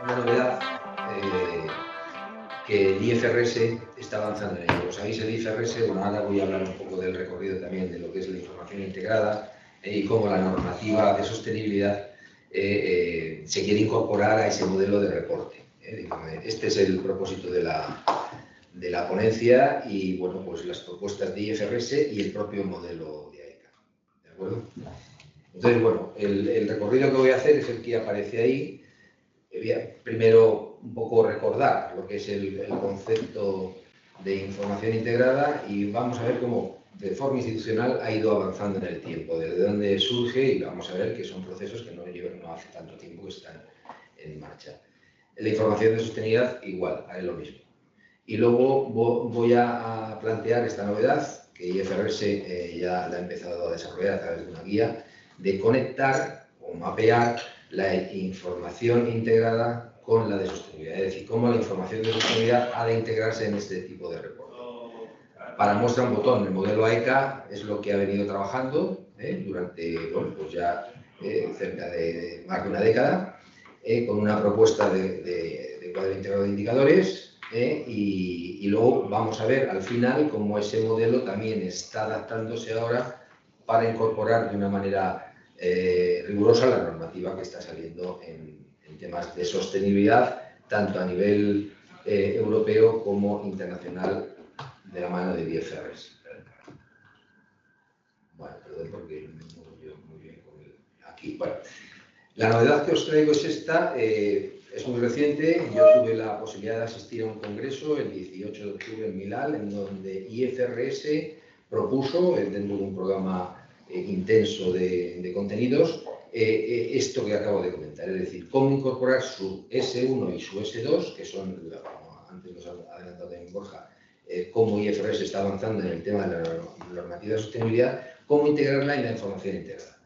una novedad que el IFRS está avanzando en ello. Sabéis, el IFRS, bueno, ahora voy a hablar un poco del recorrido también de lo que es la información integrada y cómo la normativa de sostenibilidad se quiere incorporar a ese modelo de reporte. Este es el propósito de la ponencia y, bueno, pues las propuestas de IFRS y el propio modelo de AECA. ¿De acuerdo? Entonces, bueno, el recorrido que voy a hacer es el que aparece ahí. Primero, un poco recordar lo que es el concepto de información integrada y vamos a ver cómo, de forma institucional, ha ido avanzando en el tiempo, desde dónde surge, y vamos a ver que son procesos que no hace tanto tiempo que están en marcha. La información de sostenibilidad, igual, es lo mismo. Y luego voy a plantear esta novedad, que IFRS ya la ha empezado a desarrollar a través de una guía, de conectar o mapear la información integrada con la de sostenibilidad, es decir, cómo la información de sostenibilidad ha de integrarse en este tipo de reporte. Para muestra un botón, el modelo AECA es lo que ha venido trabajando durante, bueno, pues ya cerca de más de una década, con una propuesta de cuadro integrado de indicadores, y luego vamos a ver al final cómo ese modelo también está adaptándose ahora para incorporar de una manera rigurosa la normativa que está saliendo en temas de sostenibilidad, tanto a nivel europeo como internacional, de la mano de IFRS. Bueno, perdón porque no lo veo muy bien con aquí. Bueno, la novedad que os traigo es esta. Es muy reciente. Yo tuve la posibilidad de asistir a un congreso el 18 de octubre en Milán, en donde IFRS propuso, dentro de un programa intenso de contenidos, esto que acabo de comentar, es decir, cómo incorporar su S1 y su S2, que son, como antes nos ha adelantado también Borja, cómo IFRS está avanzando en el tema de la normativa de sostenibilidad, cómo integrarla en la información integrada.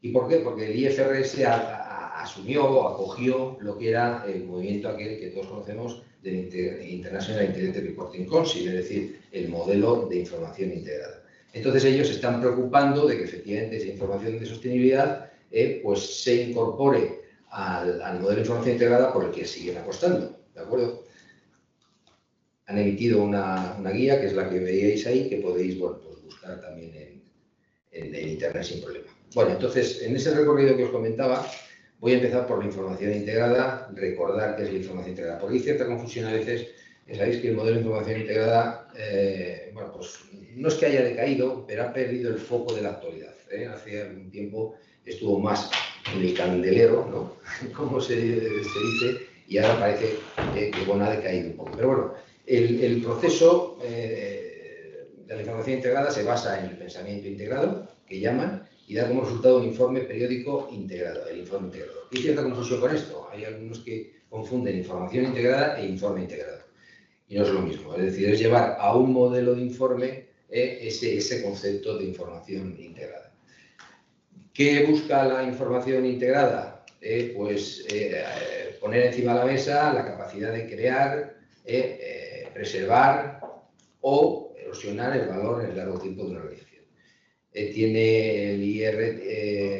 ¿Y por qué? Porque el IFRS asumió o acogió lo que era el movimiento aquel que todos conocemos del International Integrated Reporting Council, es decir, el modelo de información integrada. Entonces ellos se están preocupando de que efectivamente esa información de sostenibilidad pues se incorpore al modelo de información integrada por el que siguen apostando, ¿de acuerdo? Han emitido una guía, que es la que veíais ahí, que podéis, bueno, pues buscar también en internet sin problema. Bueno, entonces, en ese recorrido que os comentaba, voy a empezar por la información integrada, recordar qué es la información integrada, porque hay cierta confusión a veces. Sabéis que el modelo de información integrada, bueno, pues no es que haya decaído, pero ha perdido el foco de la actualidad. Hace un tiempo estuvo más en el candelero, ¿no? Como se dice, y ahora parece que bueno, ha decaído un poco. Pero bueno, el proceso de la información integrada se basa en el pensamiento integrado, que llaman, y da como resultado un informe periódico integrado, el informe integrado. ¿Hay cierta confusión con esto? Hay algunos que confunden información integrada e informe integrado. Y no es lo mismo, es decir, es llevar a un modelo de informe ese concepto de información integrada. ¿Qué busca la información integrada? Pues poner encima de la mesa la capacidad de crear, preservar o erosionar el valor en el largo tiempo de una organización. Tiene el IR,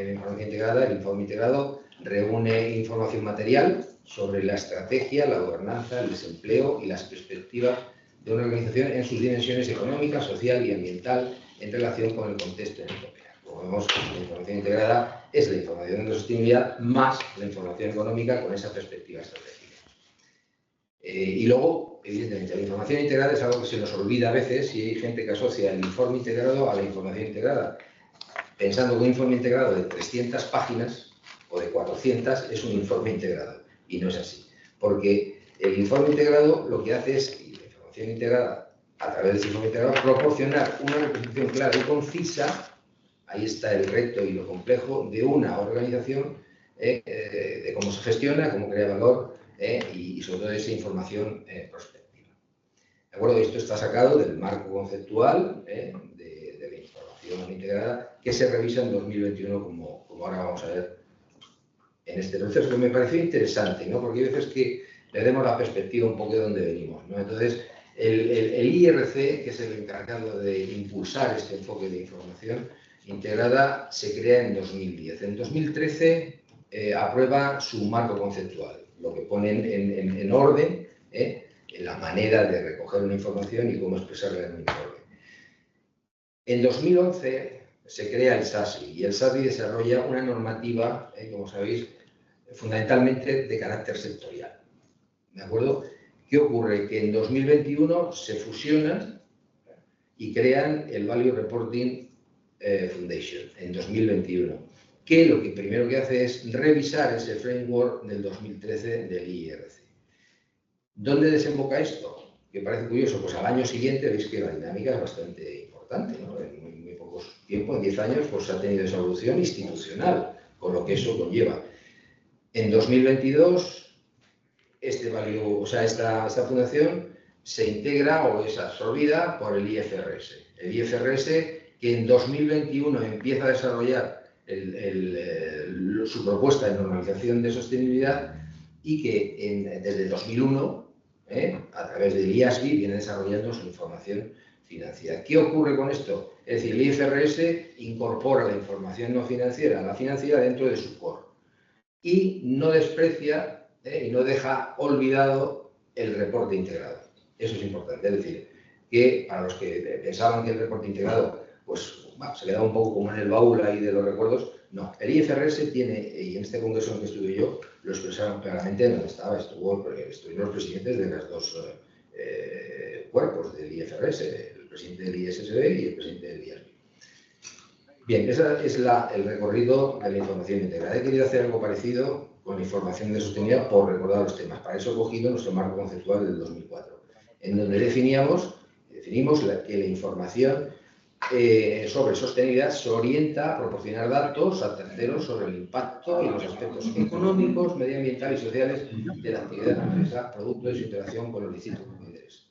la información integrada, el informe integrado, reúne información material sobre la estrategia, la gobernanza, el desempleo y las perspectivas de una organización en sus dimensiones económica, social y ambiental en relación con el contexto en el que opera. Como vemos, la información integrada es la información de sostenibilidad más la información económica con esa perspectiva estratégica. Y luego, evidentemente, la información integrada es algo que se nos olvida a veces y hay gente que asocia el informe integrado a la información integrada, pensando que un informe integrado de 300 páginas o de 400 es un informe integrado. Y no es así. Porque el informe integrado lo que hace es, y la información integrada, a través de ese informe integrado, proporcionar una representación clara y concisa, ahí está el reto y lo complejo, de una organización, de cómo se gestiona, cómo crea valor, y sobre todo esa información prospectiva. ¿De acuerdo? Esto está sacado del marco conceptual de la información integrada que se revisa en 2021, como ahora vamos a ver en este proceso, que me pareció interesante, ¿no? Porque hay veces que perdemos la perspectiva un poco de dónde venimos, ¿no? Entonces, el IRC, que es el encargado de impulsar este enfoque de información integrada, se crea en 2010. En 2013 aprueba su marco conceptual, lo que ponen en orden en la manera de recoger una información y cómo expresarla en un informe. En 2011 se crea el SASI y el SASI desarrolla una normativa, como sabéis, fundamentalmente de carácter sectorial. ¿De acuerdo? ¿Qué ocurre? Que en 2021 se fusionan y crean el Value Reporting Foundation en 2021, que lo que primero que hace es revisar ese framework del 2013 del IRC. ¿Dónde desemboca esto? Que parece curioso, pues al año siguiente veis que la dinámica es bastante importante, ¿no? En muy pocos tiempos, en 10 años, pues ha tenido esa evolución institucional, con lo que eso conlleva. En 2022, esta fundación se integra o es absorbida por el IFRS. El IFRS que en 2021 empieza a desarrollar su propuesta de normalización de sostenibilidad y que desde 2001, a través del IASB, viene desarrollando su información financiera. ¿Qué ocurre con esto? Es decir, el IFRS incorpora la información no financiera a la financiera dentro de su core y no desprecia y no deja olvidado el reporte integrado. Eso es importante. Es decir, que para los que pensaban que el reporte integrado pues, se quedaba un poco como en el baúl ahí de los recuerdos, no. El IFRS tiene, y en este congreso en que estuve yo, lo expresaron claramente donde estuvieron los presidentes de los dos cuerpos del IFRS, el presidente del ISSB y el presidente del IASB. Bien, ese es el recorrido de la información integrada. He querido hacer algo parecido con la información de sostenibilidad por recordar los temas. Para eso he cogido nuestro marco conceptual del 2004, en donde definimos que la información sobre sostenibilidad se orienta a proporcionar datos a terceros sobre el impacto y los aspectos económicos, medioambientales y sociales de la actividad de la empresa, producto de su interacción con los distintos consumidores.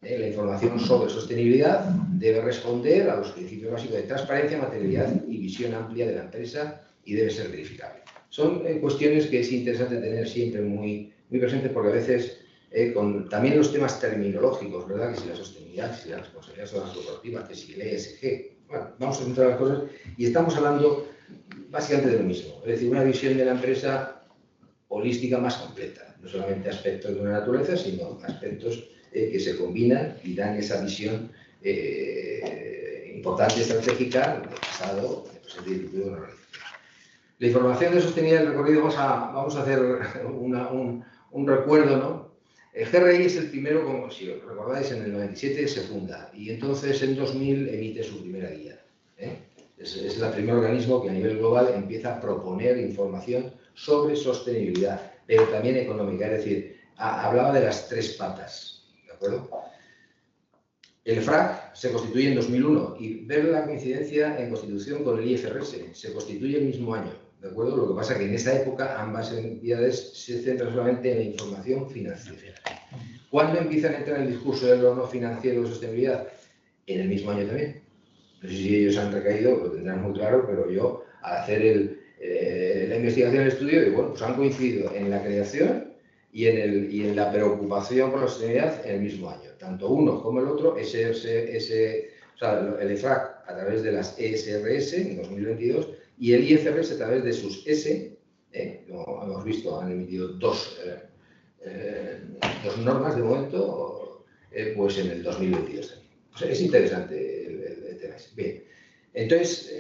La información sobre sostenibilidad debe responder a los principios básicos de transparencia, materialidad y visión amplia de la empresa y debe ser verificable. Son cuestiones que es interesante tener siempre muy presentes porque a veces también los temas terminológicos, ¿verdad? Que si la sostenibilidad, que si la responsabilidad social corporativa, que si el ESG. Bueno, vamos a centrar las cosas y estamos hablando básicamente de lo mismo. Es decir, una visión de la empresa holística más completa. No solamente aspectos de una naturaleza, sino aspectos que se combinan y dan esa visión importante, estratégica, de pasado, de presente y de futuro de una organización. La información de sostenibilidad del recorrido, vamos a hacer un recuerdo, ¿no? El GRI es el primero, como si os recordáis, en el 97 se funda y entonces en 2000 emite su primera guía. Es el primer organismo que a nivel global empieza a proponer información sobre sostenibilidad, pero también económica, es decir, hablaba de las tres patas, ¿de acuerdo? El FRAC se constituye en 2001 y ver la coincidencia en constitución con el IFRS, se constituye el mismo año, ¿de acuerdo? Lo que pasa es que en esa época ambas entidades se centran solamente en la información financiera. ¿Cuándo empiezan a entrar en el discurso del no financiero de sostenibilidad? En el mismo año también. No sé si ellos han recaído, lo tendrán muy claro, pero yo, al hacer la investigación del estudio, digo, bueno, pues han coincidido en la creación y en la preocupación por la sostenibilidad en el mismo año. Tanto uno como el otro, el EFRAC a través de las ESRS en 2022 y el IFRS a través de sus S, como hemos visto, han emitido dos normas de momento, pues en el 2022 también. O sea, es interesante el tema. Bien, entonces,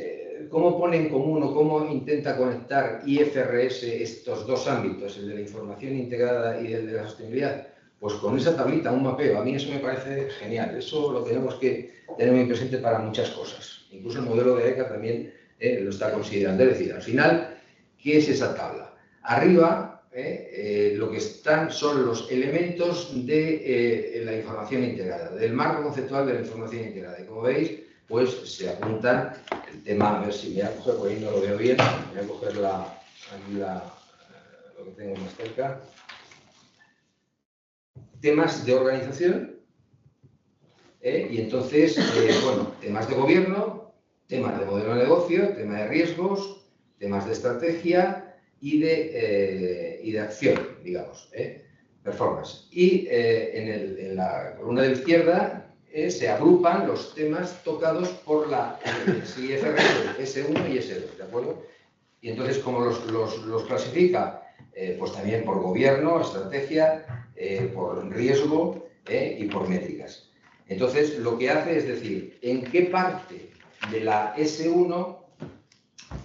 ¿cómo pone en común o cómo intenta conectar IFRS estos dos ámbitos, el de la información integrada y el de la sostenibilidad? Pues con esa tablita, un mapeo. A mí eso me parece genial. Eso lo tenemos que tener muy presente para muchas cosas. Incluso el modelo de ECA también lo está considerando. Es decir, al final, ¿qué es esa tabla? Arriba, lo que están son los elementos de la información integrada, del marco conceptual de la información integrada. Y como veis, pues se apuntan el tema, a ver si me voy a coger, por ahí no lo veo bien, voy a coger lo que tengo más cerca. Temas de organización, y entonces, bueno, temas de gobierno, temas de modelo de negocio, tema de riesgos, temas de estrategia y de acción, digamos, performance. Y en la columna de la izquierda se agrupan los temas tocados por la IFRS, S1 y S2, ¿de acuerdo? Y entonces, ¿cómo los clasifica? Pues también por gobierno, estrategia, por riesgo y por métricas. Entonces, lo que hace es decir, ¿en qué parte de la S1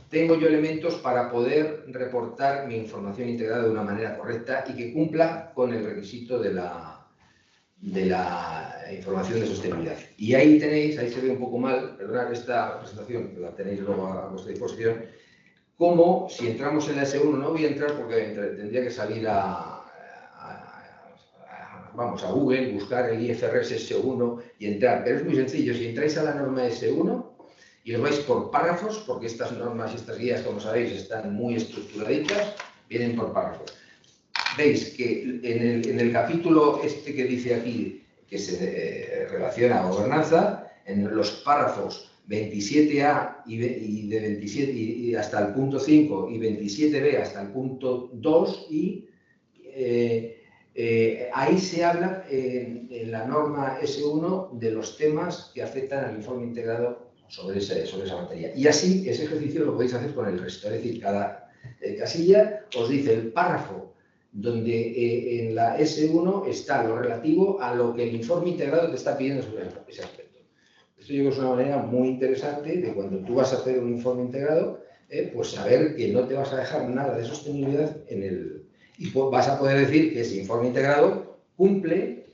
tengo yo elementos para poder reportar mi información integrada de una manera correcta y que cumpla con el requisito de la información de sostenibilidad? Y ahí tenéis, ahí se ve un poco mal, perdonad esta presentación, que la tenéis luego a vuestra disposición, como si entramos en la S1, no voy a entrar porque tendría que salir vamos, a Google, buscar el IFRS S1 y entrar, pero es muy sencillo. Si entráis a la norma S1 y os vais por párrafos, porque estas normas y estas guías, como sabéis, están muy estructuraditas, vienen por párrafos. Veis que en el capítulo este que dice aquí, que se relaciona a gobernanza, en los párrafos 27A y de 27 y hasta el punto 5 y 27B hasta el punto 2 y ahí se habla en la norma S1 de los temas que afectan al informe integrado sobre esa materia. Y así, ese ejercicio lo podéis hacer con el resto. Es decir, cada casilla os dice el párrafo donde en la S1 está lo relativo a lo que el informe integrado te está pidiendo sobre ese aspecto. Esto yo creo que es una manera muy interesante de cuando tú vas a hacer un informe integrado, pues saber que no te vas a dejar nada de sostenibilidad en el... Y vas a poder decir que ese informe integrado cumple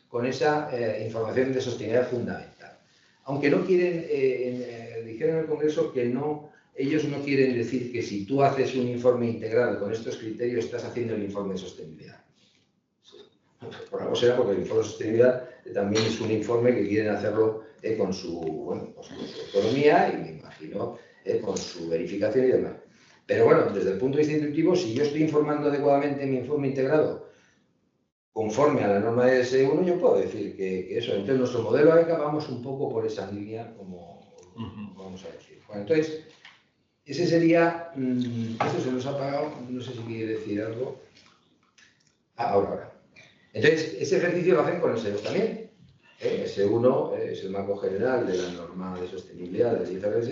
con esa información de sostenibilidad fundamental. Aunque no quieren, dijeron en el Congreso que no, ellos no quieren decir que si tú haces un informe integrado con estos criterios estás haciendo el informe de sostenibilidad. Por algo será porque el informe de sostenibilidad también es un informe que quieren hacerlo con su, bueno, pues con su economía y me imagino con su verificación y demás. Pero bueno, desde el punto de vista intuitivo, si yo estoy informando adecuadamente en mi informe integrado conforme a la norma de S1, yo puedo decir que eso. Entonces, nuestro modelo AECA vamos un poco por esa línea, como vamos a decir. Bueno, entonces, ese sería... Esto se nos ha apagado, no sé si quiere decir algo. Ahora. Entonces, ese ejercicio lo hacen con S2 también. S1 es el marco general de la norma de sostenibilidad del IFRS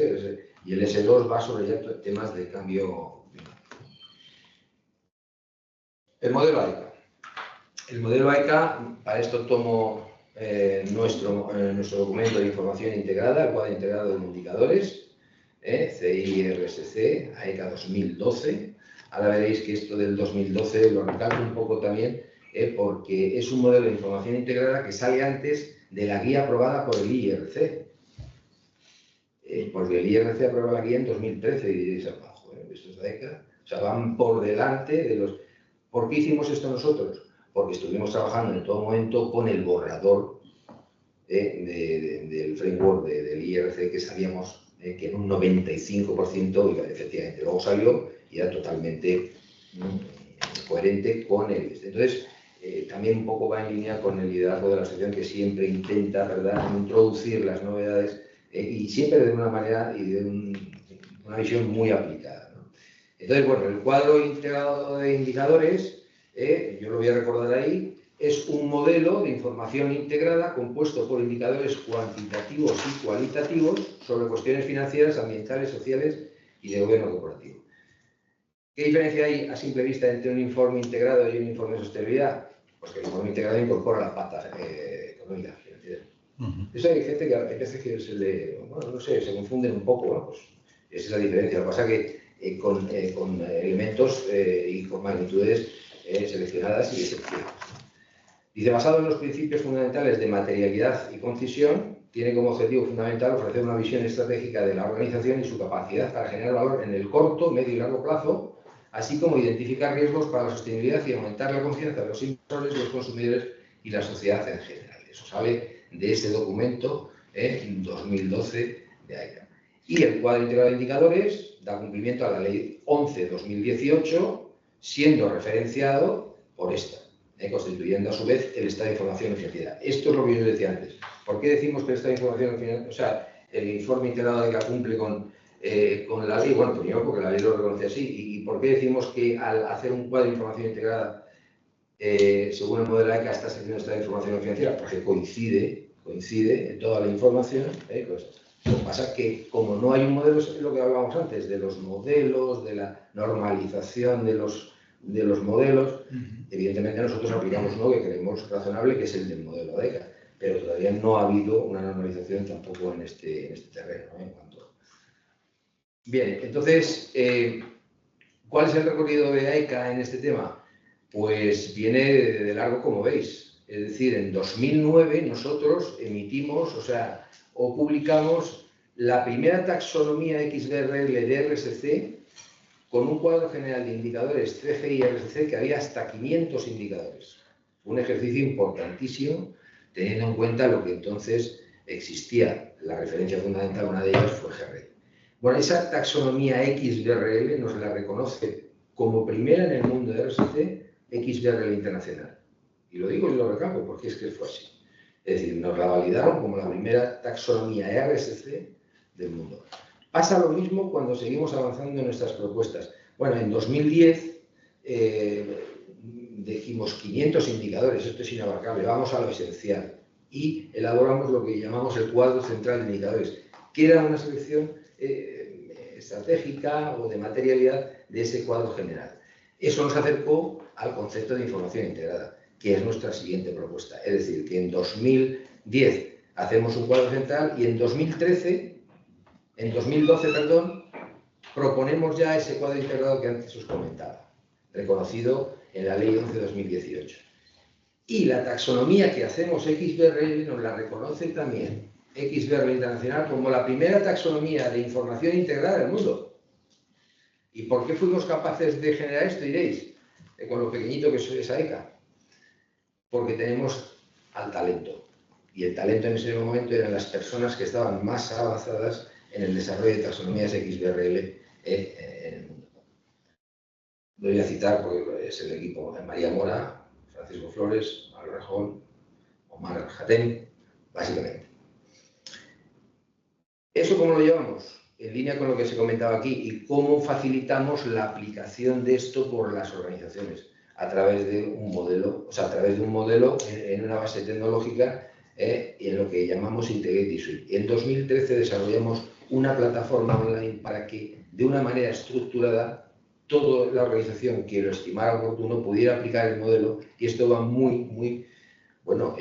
y el S2 va sobre ya temas de cambio climático. El modelo AECA. El modelo AECA, para esto tomo nuestro documento de información integrada, el cuadro integrado de indicadores, CIRSC, AECA 2012. Ahora veréis que esto del 2012 lo recalco un poco también, porque es un modelo de información integrada que sale antes de la guía aprobada por el IRC. Porque el IRC aprobó la guía en 2013 y diréis, esto es AECA. O sea, van por delante de los... ¿Por qué hicimos esto nosotros? Porque estuvimos trabajando en todo momento con el borrador del framework del IRC, que sabíamos que en un 95% efectivamente luego salió y era totalmente coherente con él. Entonces, también un poco va en línea con el liderazgo de la asociación, que siempre intenta, ¿verdad?, introducir las novedades y siempre de una manera y de una visión muy aplicada, ¿no? Entonces, bueno, el cuadro integrado de indicadores, yo lo voy a recordar ahí, es un modelo de información integrada compuesto por indicadores cuantitativos y cualitativos sobre cuestiones financieras, ambientales, sociales y de gobierno corporativo. ¿Qué diferencia hay a simple vista entre un informe integrado y un informe de sostenibilidad? Pues que el informe integrado incorpora la pata económica, financiera. Eso hay gente que a veces que se le, bueno, no sé, se confunden un poco, bueno, pues esa es la diferencia. Lo que pasa es que con elementos y con magnitudes seleccionadas y excepcionales. Dice, basado en los principios fundamentales de materialidad y concisión, tiene como objetivo fundamental ofrecer una visión estratégica de la organización y su capacidad para generar valor en el corto, medio y largo plazo, así como identificar riesgos para la sostenibilidad y aumentar la confianza de los inversores, los consumidores y la sociedad en general. Eso sale de ese documento en 2012 de AECA. Y el cuadro integrado de indicadores da cumplimiento a la Ley 11/2018, siendo referenciado por esta, constituyendo a su vez el estado de información financiera. Esto es lo que yo decía antes. ¿Por qué decimos que el estado de información financiera, o sea, el informe integrado de AECA cumple con la ley? Bueno, primero porque la ley lo reconoce así. ¿Y por qué decimos que al hacer un cuadro de información integrada, según el modelo AECA, estás haciendo estado de información financiera? Porque coincide en toda la información. Lo que pasa es que, como no hay un modelo, es lo que hablábamos antes, de los modelos, de la normalización de los modelos, evidentemente nosotros aplicamos uno que creemos razonable, que es el del modelo AECA, pero todavía no ha habido una normalización tampoco en este terreno, ¿eh? Bien, entonces, ¿cuál es el recorrido de AECA en este tema? Pues viene de largo, como veis. Es decir, en 2009 nosotros emitimos, o publicamos la primera taxonomía XBRL de RSC con un cuadro general de indicadores CGI y RSC que había hasta 500 indicadores. Un ejercicio importantísimo, teniendo en cuenta lo que entonces existía. La referencia fundamental, una de ellas, fue GRED. Bueno, esa taxonomía XBRL nos la reconoce como primera en el mundo de RSC XBRL Internacional. Y lo digo y lo recalco porque es que fue así. Es decir, nos la validaron como la primera taxonomía RSC del mundo. Pasa lo mismo cuando seguimos avanzando en nuestras propuestas. Bueno, en 2010 dijimos 500 indicadores, esto es inabarcable, vamos a lo esencial. Y elaboramos lo que llamamos el cuadro central de indicadores, que era una selección estratégica o de materialidad de ese cuadro general. Eso nos acercó al concepto de información integrada, que es nuestra siguiente propuesta. Es decir, que en 2010 hacemos un cuadro central y en 2012, proponemos ya ese cuadro integrado que antes os comentaba, reconocido en la Ley 11/2018. Y la taxonomía que hacemos XBRL nos la reconoce también XBRL Internacional como la primera taxonomía de información integrada del mundo. ¿Y por qué fuimos capaces de generar esto, diréis? Con lo pequeñito que es AECA. Porque tenemos al talento. Y el talento en ese momento eran las personas que estaban más avanzadas en el desarrollo de taxonomías XBRL en el mundo. Lo voy a citar porque es el equipo de María Mora, Francisco Flores, Manuel Rejón, Omar Jatén, básicamente. ¿Eso cómo lo llevamos? En línea con lo que se comentaba aquí, y cómo facilitamos la aplicación de esto por las organizaciones a través de un modelo, en una base tecnológica y en lo que llamamos Integrated Suite. En 2013 desarrollamos una plataforma online para que, de una manera estructurada, toda la organización que lo estimara oportuno pudiera aplicar el modelo, y esto va muy bueno.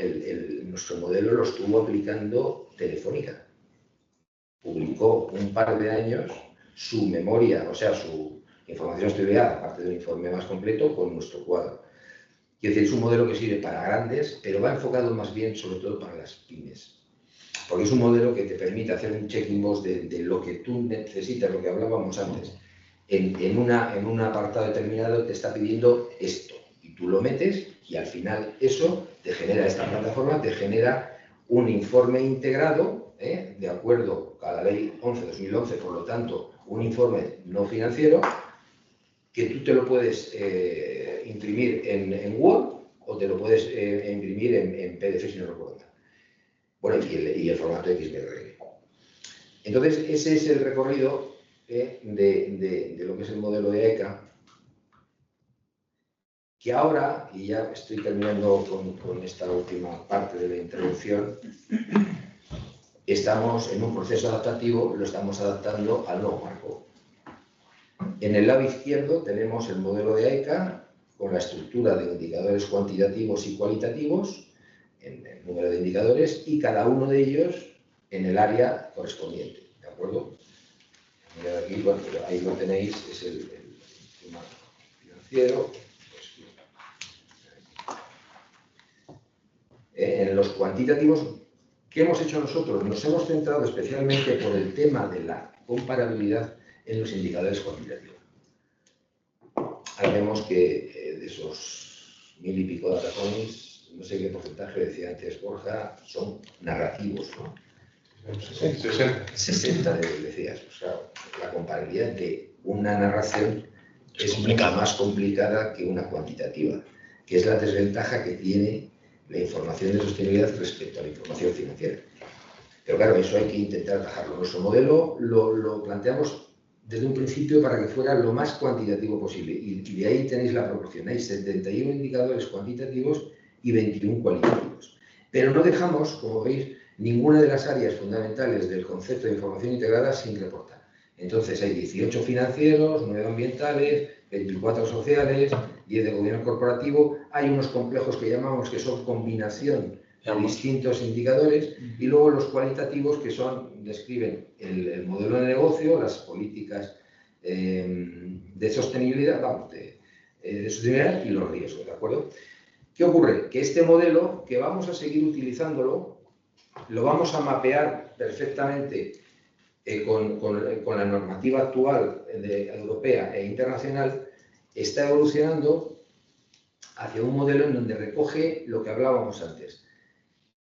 Nuestro modelo lo estuvo aplicando Telefónica. Publicó un par de años su memoria, su información estudiada, aparte de un informe más completo, con nuestro cuadro. Quiero decir, es un modelo que sirve para grandes, pero va enfocado más bien, sobre todo, para las pymes. Porque es un modelo que te permite hacer un check-in box de lo que tú necesitas, lo que hablábamos antes. En un apartado determinado te está pidiendo esto, y tú lo metes, y al final eso te genera, esta plataforma te genera un informe integrado, de acuerdo a la Ley 11/2011, por lo tanto, un informe no financiero, que tú te lo puedes imprimir en Word o te lo puedes imprimir en PDF, si no recuerdo mal. Bueno, y el formato XBRL. Entonces, ese es el recorrido de lo que es el modelo de AECA, que ahora, y ya estoy terminando con esta última parte de la introducción, estamos en un proceso adaptativo, lo estamos adaptando al nuevo marco. En el lado izquierdo tenemos el modelo de AECA con la estructura de indicadores cuantitativos y cualitativos, en el número de indicadores, y cada uno de ellos en el área correspondiente, ¿de acuerdo? Mirad aquí, bueno, ahí lo tenéis, es el tema financiero. En los cuantitativos, ¿qué hemos hecho nosotros? Nos hemos centrado especialmente por el tema de la comparabilidad en los indicadores cuantitativos. Ahí vemos que de esos 1000 y pico data points, no sé qué porcentaje decía antes Borja, son narrativos, ¿no? 60 decías. La comparabilidad de una narración es mucho más complicada que una cuantitativa, que es la desventaja que tiene la información de sostenibilidad respecto a la información financiera. Pero claro, eso hay que intentar atajarlo. Nuestro modelo lo planteamos desde un principio para que fuera lo más cuantitativo posible, y de ahí tenéis la proporción. Hay 71 indicadores cuantitativos y 21 cualitativos. Pero no dejamos, como veis, ninguna de las áreas fundamentales del concepto de información integrada sin reportar. Entonces hay 18 financieros, 9 ambientales, 24 sociales, 10 de gobierno corporativo. Hay unos complejos que llamamos que son combinación de distintos indicadores, y luego los cualitativos que describen el modelo de negocio, las políticas de sostenibilidad, de sostenibilidad y los riesgos, ¿de acuerdo? ¿Qué ocurre? Que este modelo, que vamos a seguir utilizándolo, lo vamos a mapear perfectamente con la normativa actual europea e internacional, está evolucionando hacia un modelo en donde recoge lo que hablábamos antes.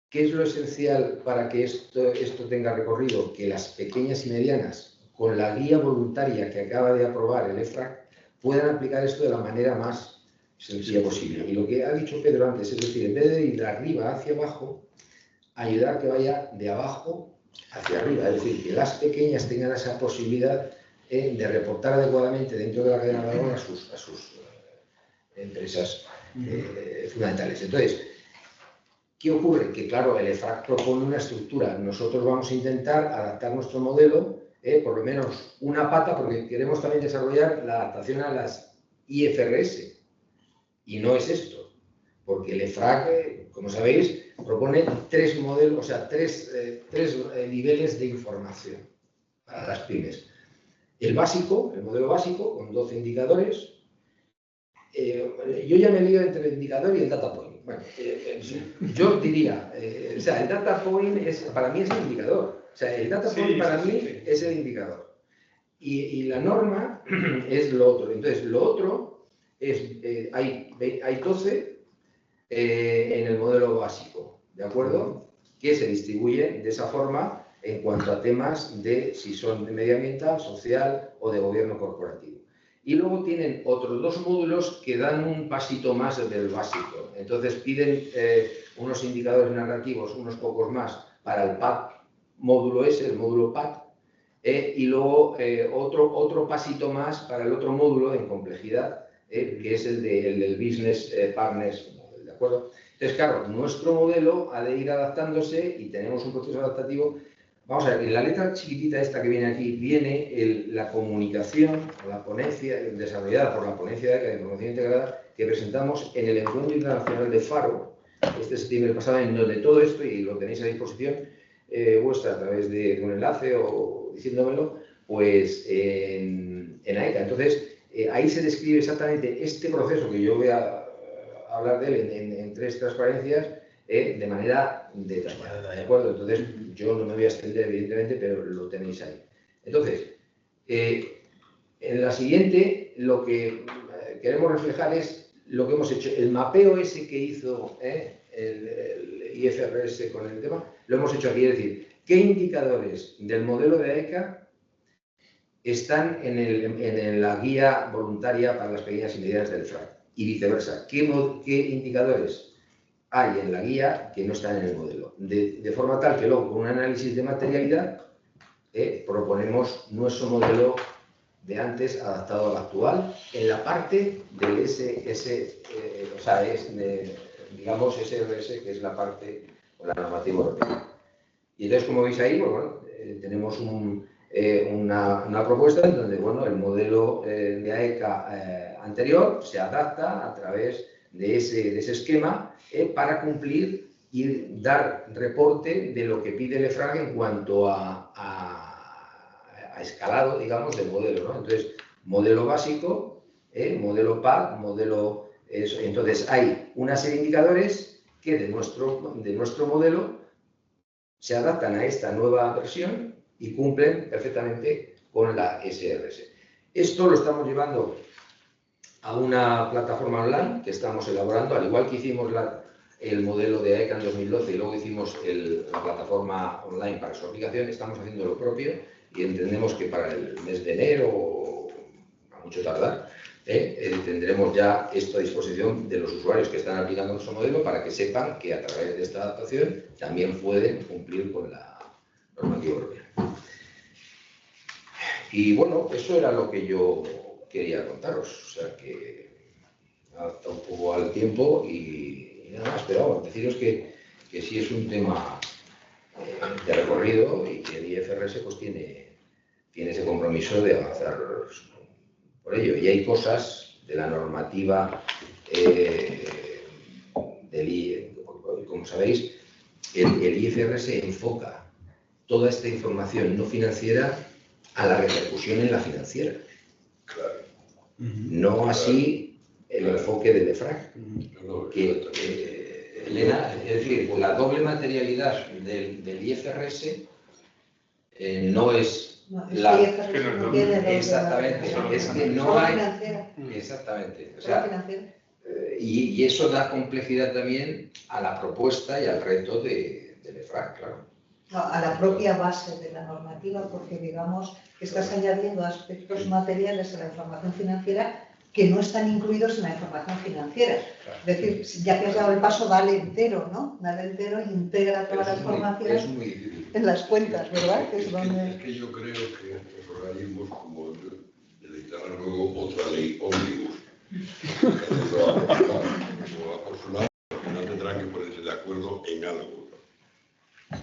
¿Qué es lo esencial para que esto tenga recorrido? Que las pequeñas y medianas, con la guía voluntaria que acaba de aprobar el EFRAG, puedan aplicar esto de la manera más sencilla posible. Y lo que ha dicho Pedro antes, es decir, en vez de ir de arriba hacia abajo, ayudar a que vaya de abajo hacia arriba. Es decir, que las pequeñas tengan esa posibilidad de reportar adecuadamente dentro de la cadena de valor a sus empresas fundamentales. Entonces, ¿qué ocurre? Que, claro, el EFRAG propone una estructura. Nosotros vamos a intentar adaptar nuestro modelo, por lo menos una pata, porque queremos también desarrollar la adaptación a las IFRS. Y no es esto, porque el EFRAG, como sabéis, propone 3 modelos, o sea, tres niveles de información para las pymes. El básico, el modelo básico, con 12 indicadores. Yo ya me lío entre el indicador y el data point. Bueno, yo diría, o sea, el data point para mí es el indicador. O sea, el data point para mí es el indicador. Y la norma es lo otro. Entonces, lo otro es, hay 12 en el modelo básico, ¿de acuerdo? Que se distribuyen de esa forma en cuanto a temas de si son de medioambiental, social o de gobierno corporativo. Y luego tienen otros 2 módulos que dan un pasito más del básico. Entonces piden unos indicadores narrativos, unos pocos más para el PAC, módulo S, el módulo PAC, y luego otro pasito más para el otro módulo en complejidad, que es el del Business Partners, ¿de acuerdo? Entonces, claro, nuestro modelo ha de ir adaptándose y tenemos un proceso adaptativo. Vamos a ver, en la letra chiquitita esta que viene aquí, viene la comunicación, la ponencia desarrollada por la ponencia de información integrada que presentamos en el Encuentro Internacional de Faro, este septiembre pasado, en donde todo esto, y lo tenéis a disposición vuestra a través de un enlace o diciéndomelo, pues en AECA. Entonces, ahí se describe exactamente este proceso que yo voy a hablar de él en 3 transparencias, de manera detallada, ¿de acuerdo? Entonces, yo no me voy a extender, evidentemente, pero lo tenéis ahí. Entonces, en la siguiente, lo que queremos reflejar es lo que hemos hecho. El mapeo ese que hizo el IFRS con el tema, lo hemos hecho aquí. Es decir, ¿qué indicadores del modelo de AECA están en la guía voluntaria para las pequeñas y medianas del FRAC? Y viceversa, ¿qué indicadores hay en la guía que no están en el modelo? De forma tal que luego, con un análisis de materialidad, proponemos nuestro modelo de antes adaptado al actual en la parte del o sea, digamos SRS, que es la parte o la normativa europea. Y entonces, como veis ahí, pues, bueno, tenemos una propuesta en donde, bueno, el modelo de AECA anterior se adapta a través de ese esquema para cumplir y dar reporte de lo que pide el EFRAG en cuanto a escalado, digamos, del modelo, ¿no? Entonces, modelo básico, modelo PAC, modelo... Eso. Entonces, hay una serie de indicadores que de nuestro modelo se adaptan a esta nueva versión y cumplen perfectamente con la SRS. Esto lo estamos llevando a una plataforma online que estamos elaborando, al igual que hicimos el modelo de AECA en 2012 y luego hicimos la plataforma online para su aplicación. Estamos haciendo lo propio y entendemos que para el mes de enero, a mucho tardar, tendremos ya esto a disposición de los usuarios que están aplicando nuestro modelo para que sepan que a través de esta adaptación también pueden cumplir con la normativa europea. Y bueno, eso era lo que yo quería contaros, o sea que adapta un poco al tiempo y nada más, pero vamos, deciros que sí es un tema de recorrido y que el IFRS pues tiene ese compromiso de avanzar por ello. Y hay cosas de la normativa como sabéis, el IFRS enfoca toda esta información no financiera a la repercusión en la financiera. Claro. No así el enfoque del EFRAG. Elena, es decir, la doble materialidad del IFRS no es la... Exactamente, es que no hay... Exactamente. O sea, y eso da complejidad también a la propuesta y al reto del EFRAG, claro. A la propia base de la normativa, porque digamos que estás añadiendo aspectos materiales a la información financiera que no están incluidos en la información financiera. Es decir, ya que has dado el paso, dale entero, ¿no? Dale entero e integra toda la información en las cuentas, ¿verdad? Es que yo creo que estos organismos, como necesitarán luego otra ley ómnibus, o acorsular, que no tendrán que ponerse de acuerdo en algo.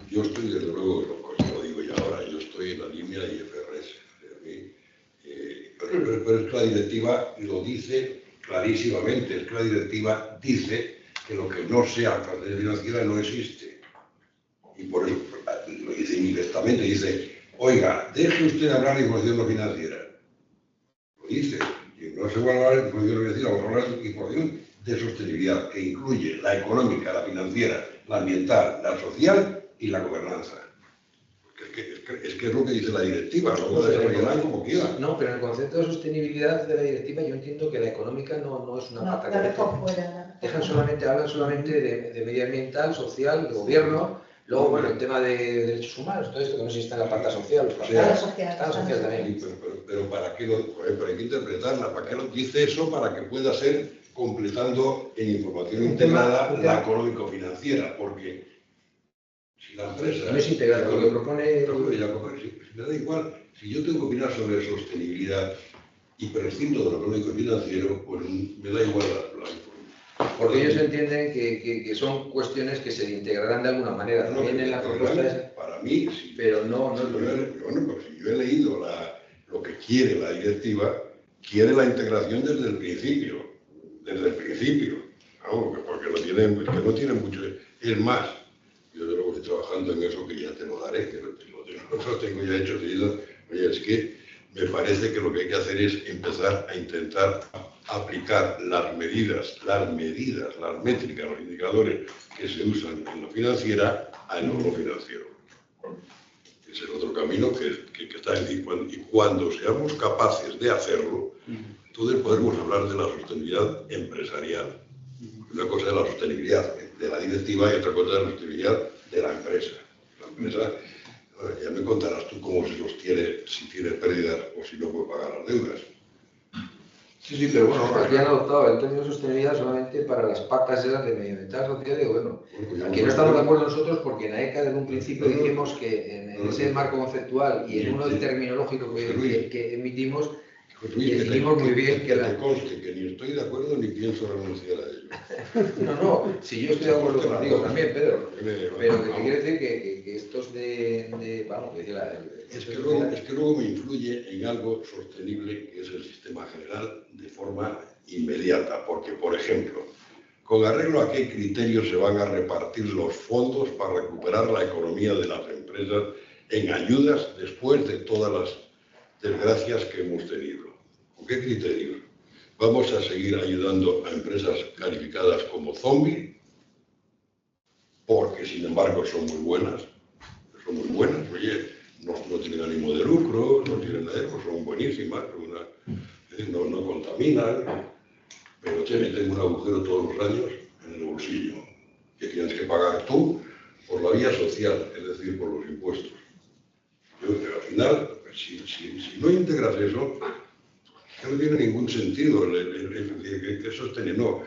Yo estoy, desde luego, lo digo ya ahora, yo estoy en la línea de IFRS. Pero es que la directiva lo dice clarísimamente, es que la directiva dice que lo que no sea transferencia financiera no existe. Y por eso lo dice indirectamente, dice, oiga, deje usted hablar de información no financiera. Lo dice, y no se va a hablar de información no financiera, vamos a hablar de información de sostenibilidad, que incluye la económica, la financiera, la ambiental, la social y la gobernanza. Es que es lo que dice la directiva, luego desarrollarán como quiera. No, pero en el concepto de sostenibilidad de la directiva yo entiendo que la económica no es una pata que hablan solamente de medioambiental, social, de gobierno, luego bueno, el tema de derechos humanos, todo esto que no existe en la pata social. Está la social también. Sí, pero ¿para qué pero hay que interpretarla? ¿Para qué lo dice eso? Para que pueda ser completando en información integrada la económico-financiera, porque si la empresa... No es integrada, lo que propone... Me da igual, si yo tengo que opinar sobre sostenibilidad y prescindo de lo económico y financiero, pues me da igual la información. Porque ellos entienden que son cuestiones que se integrarán de alguna manera. También en la propuesta para mí, sí. Pero no es lo mismo. Bueno, pues si yo he leído lo que quiere la directiva, quiere la integración desde el principio. Desde el principio. Vamos, porque no tienen mucho... Es más, yo de luego estoy trabajando en eso que ya te lo daré, que lo tengo ya hecho. Oye, es que me parece que lo que hay que hacer es empezar a intentar aplicar las medidas, las métricas, los indicadores que se usan en lo financiera a lo no financiero. Ese es otro camino que está en y cuando seamos capaces de hacerlo, entonces podremos hablar de la sostenibilidad empresarial. Una cosa es la sostenibilidad de la directiva y otra cosa es la sostenibilidad de la empresa. La empresa, ya me contarás tú cómo se sostiene, si tiene pérdidas o si no puede pagar las deudas. Sí, pero bueno, aquí han adoptado el término sostenibilidad solamente para las patas esas de medioambiental, social y gobierno. Aquí no estamos de acuerdo nosotros porque en la ECA desde un principio dijimos que en ese marco conceptual y en uno del terminológico que emitimos, decidimos muy bien que te conste que ni estoy de acuerdo ni pienso renunciar a ello. No, si yo estoy de acuerdo contigo también, Pedro. Pero que te quiere decir que estos vamos, que es que luego me influye en algo sostenible que es el sistema general de forma inmediata, porque, por ejemplo, con arreglo a qué criterios se van a repartir los fondos para recuperar la economía de las empresas en ayudas después de todas las desgracias que hemos tenido. ¿Con qué criterios? ¿Vamos a seguir ayudando a empresas calificadas como zombies? Porque, sin embargo, son muy buenas. Oye, no tienen ánimo de lucro, no tienen nada de eso, son buenísimas, no contaminan, pero te meten un agujero todos los años en el bolsillo, que tienes que pagar tú por la vía social, es decir, por los impuestos. Al final, si no integras eso, no tiene ningún sentido que sostener. No,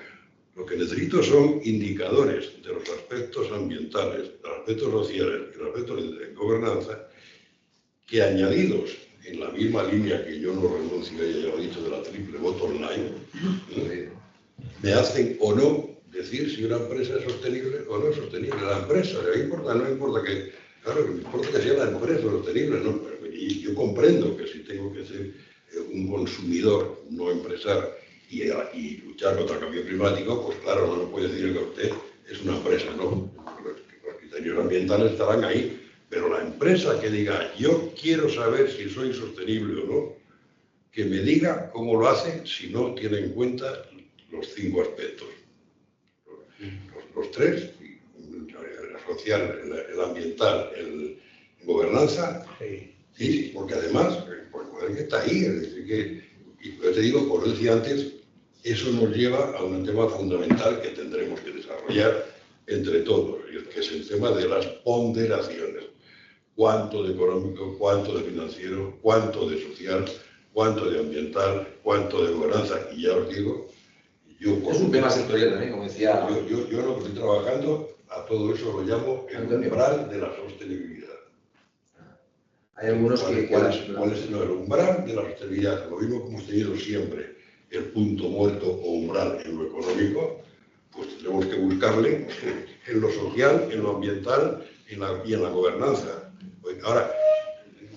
lo que necesito son indicadores de los aspectos ambientales, de los aspectos sociales y de los aspectos de gobernanza, que añadidos en la misma línea que yo no renuncio, ella ya lo ha dicho, de la triple bottom line, me hacen o no decir si una empresa es sostenible o no es sostenible. La empresa, no importa Claro, me importa que sea la empresa sostenible, ¿no? Y yo comprendo que si tengo que ser un consumidor, no empresario, y luchar contra el cambio climático, pues claro, no me puede decir que usted es una empresa, ¿no? Los criterios ambientales estarán ahí, pero la empresa que diga, yo quiero saber si soy sostenible o no, que me diga cómo lo hace si no tiene en cuenta los 5 aspectos. Los 3, el social, el ambiental, el gobernanza, sí, porque además, pues, que está ahí, es decir, que, y yo te digo, como decía antes, eso nos lleva a un tema fundamental que tendremos que desarrollar entre todos, que es el tema de las ponderaciones. Cuánto de económico, cuánto de financiero, cuánto de social, cuánto de ambiental, cuánto de gobernanza, y ya os digo, es un tema sectorial también, como decía. Yo lo que estoy trabajando, a todo eso lo llamo el umbral de la sostenibilidad. Hay algunos que... ¿Cuál es el umbral de la sostenibilidad? Lo mismo que hemos tenido siempre el punto muerto o umbral en lo económico, pues tenemos que buscarle en lo social, en lo ambiental y en la gobernanza. Ahora,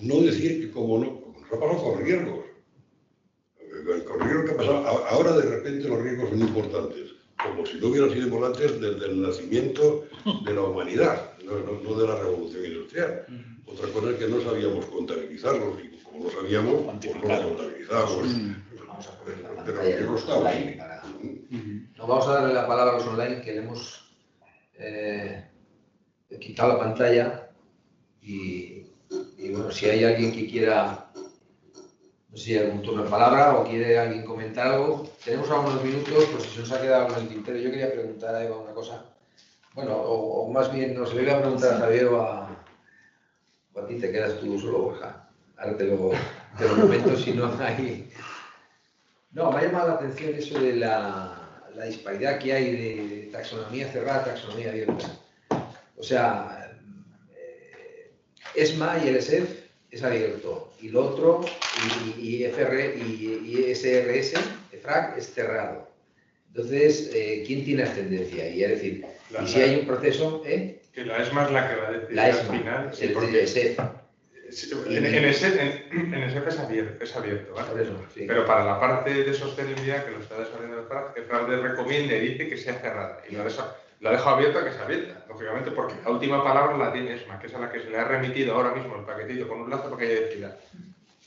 no decir que como nos ha pasado con riesgos. Con riesgos que ha pasado, ahora de repente los riesgos son importantes, como si no hubieran sido importantes desde el nacimiento de la humanidad, no de la revolución industrial. Otra cosa es que no sabíamos contabilizarlos, y como no sabíamos, pues no los contabilizamos. Vamos a poner la Pero pantalla el riesgo está ahí. No, vamos a darle la palabra a los online, que le hemos quitado la pantalla y bueno, si hay alguien que quiera, no sé si hay algún turno de palabra o quiere alguien comentar algo, tenemos algunos minutos, pues si se nos ha quedado algo en el tintero. Yo quería preguntar a Eva una cosa, bueno, o más bien, no se le voy a preguntar a Javier o a ti, te quedas tú solo, Borja. Ahora te lo comento si no hay... No, me ha llamado la atención eso de la disparidad que hay de taxonomía cerrada, taxonomía abierta. O sea, ESMA y el ESEF es abierto, y lo otro, y SRS, EFRAG, es cerrado. Entonces, ¿quién tiene ascendencia? Y es decir, y si hay un proceso... Que la ESMA es la que va a decir la ESMA, al final. el ESEF. En ESEF es abierto, ¿vale? Por eso, sí. Pero para la parte de sostenibilidad que lo está desarrollando el FRAG recomienda y dice que sea cerrada. Y la deja abierta que sea abierta, lógicamente, porque la última palabra la tiene ESMA, que es a la que se le ha remitido ahora mismo el paquetito con un lazo para que ella decida.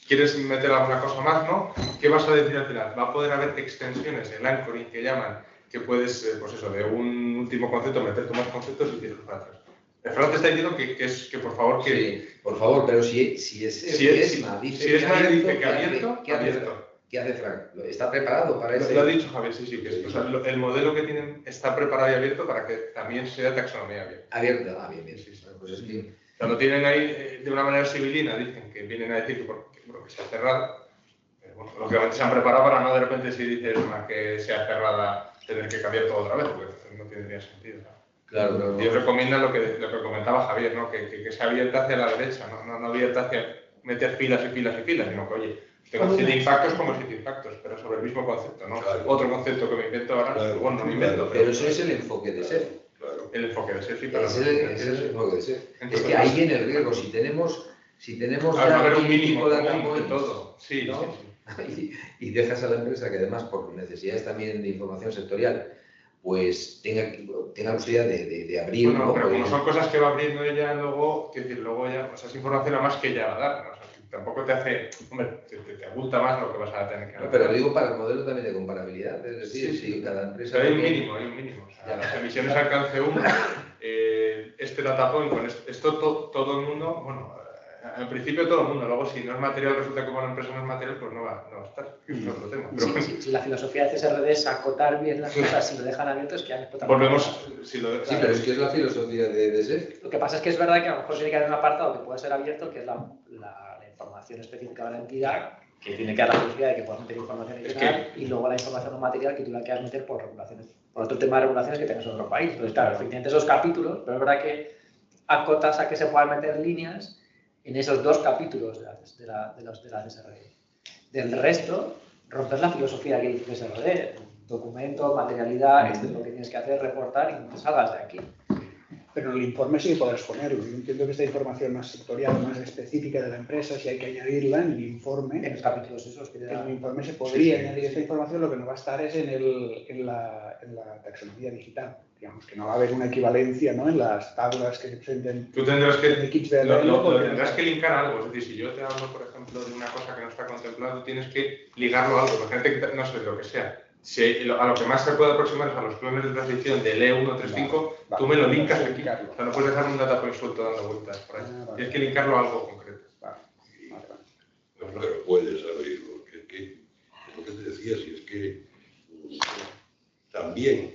¿Quieres meter alguna cosa más, no? ¿Qué vas a decir al final? Va a poder haber extensiones, el anchoring que llaman, que puedes, pues eso, de un último concepto meterte más conceptos y decir frases. El Fran te está diciendo que por favor que... Sí, por favor, pero si ESMA dice que abierto, ¿qué hace Frank? ¿Está preparado para eso? Lo ha dicho Javier, sí, que o sea, el modelo que tienen está preparado y abierto para que también sea taxonomía abierta. Abierta, bien. Sí. Pues es que... O sea, lo tienen ahí de una manera civilina, dicen que vienen a decir que sea cerrada. Bueno, lógicamente se han preparado para no de repente si dice ESMA que sea cerrada tener que cambiar todo otra vez, porque no tendría sentido, ¿no? Claro, Dios recomienda lo que comentaba Javier, ¿no? Que sea abierta hacia la derecha, no abierta hacia meter filas y filas y filas, sino que, oye, tengo 7 impactos como 7 impactos, pero sobre el mismo concepto, ¿no? Claro. Otro concepto que me invento ahora, claro, bueno, no me invento. Pero eso es el enfoque de SEF. Claro. El enfoque de SEF, sí, pero es el enfoque de SEF. Entonces, es que ahí viene el riesgo. Si tenemos ya haber un mínimo de todo. Sí, ¿no? Sí. Y dejas a la empresa que además por necesidades también de información sectorial pues tenga posibilidad de abrir. Bueno, ¿no? pero como son cosas que va abriendo ella, luego ya, o sea, es información a más que ella va a dar, ¿no? O sea, tampoco te hace, hombre, te abulta más lo que vas a tener que hacer. No, pero lo digo para el modelo también de comparabilidad, es decir, si cada empresa... Pero hay un mínimo, o sea, las emisiones alcance 1, este data point, con esto todo el mundo, bueno, en principio todo el mundo, luego si no es material, resulta que una empresa no es material, pues no va a estar, que es otro tema. Pero, si la filosofía de CSRD es acotar bien las cosas, si lo dejan abierto es que han explotado. Volvemos, sí, pero es que es la filosofía de SEF. Lo que pasa es que es verdad que a lo mejor tiene que haber un apartado que pueda ser abierto, que es la información específica de la entidad, que tiene que dar la posibilidad de que puedas meter información adicional, y luego la información no material que tú la quieras meter por regulaciones, por otro tema de regulaciones que tengas en otro país. Entonces, claro, efectivamente esos capítulos, pero es verdad que acotas a que se puedan meter líneas en esos 2 capítulos de la CSRD. Del resto, romper la filosofía que dice CSRD, documento, materialidad, esto es lo que tienes que hacer, reportar y no te salgas de aquí. pero en el informe sí que podrás ponerlo. Yo entiendo que esta información más sectorial, más específica de la empresa, si hay que añadirla en el informe. En los capítulos esos que En el informe se podría añadir esta información, lo que no va a estar es en la taxonomía digital. Digamos que no va a haber una equivalencia, ¿no?, en las tablas que se presenten. Tú tendrás que, en el kit de lo tendrás que linkar a algo. Es decir, si yo te hablo, por ejemplo, de una cosa que no está contemplado, tienes que ligarlo a algo. Imagínate que, no sé, lo que sea. A lo que más se puede aproximar es a los clones de transición del E135, tú me lo linkas aquí. O sea, no puedes dejar un data point suelto dando vueltas por ahí. Tienes que linkarlo a algo concreto. Pero puedes abrirlo. Es lo que te decía, si es que también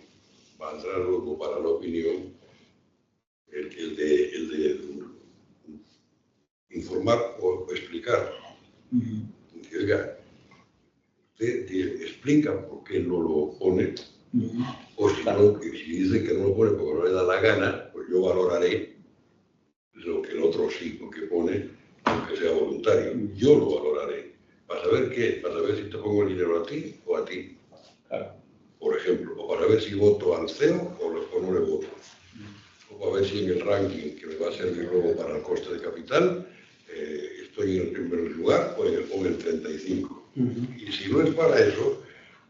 va a entrar luego para la opinión el de informar o explicar. Oiga, usted explica por qué no lo pone, o si, no, si dice que no lo pone porque no le da la gana, pues yo valoraré lo que el otro sí porque pone, aunque sea voluntario. Yo lo valoraré. ¿Para saber qué? Para saber si te pongo el dinero a ti o a ti. Claro. Por ejemplo, o para ver si voto al CEO o no le voto. O para ver si en el ranking que me va a servir luego para el coste de capital estoy en el primer lugar o en el 35. Y si no es para eso,